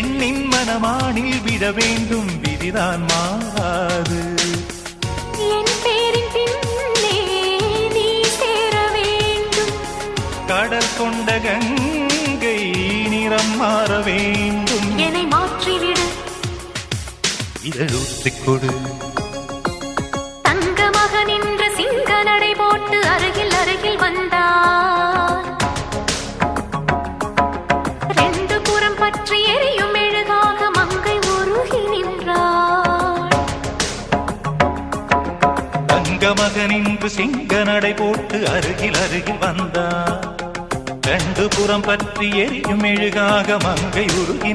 பெண்ணின் மனமானில் விட வேண்டும், விதிதான் மாறாது. என் பேரின் பின்னே நீ சேர வேண்டும். கடல் கொண்ட கங்கை நிறம் மாற வேண்டும். என்னை மாற்றிவிடு, இதழூற்றிக் கொடு. தங்க மகன் என்ற சிங்க நடை போட்டு அருகில் அருகில் வந்தார். ரெண்டு புறம் பற்றி எரியும் மெழுகாக மங்கை உருகி நின்றாள். தங்க மகன் என்று சிங்க நடை போட்டு அருகில் அருகில் வந்தார். ரெண்டு புறம் பற்றி எரியும் மெழுகாக மங்கை உருகி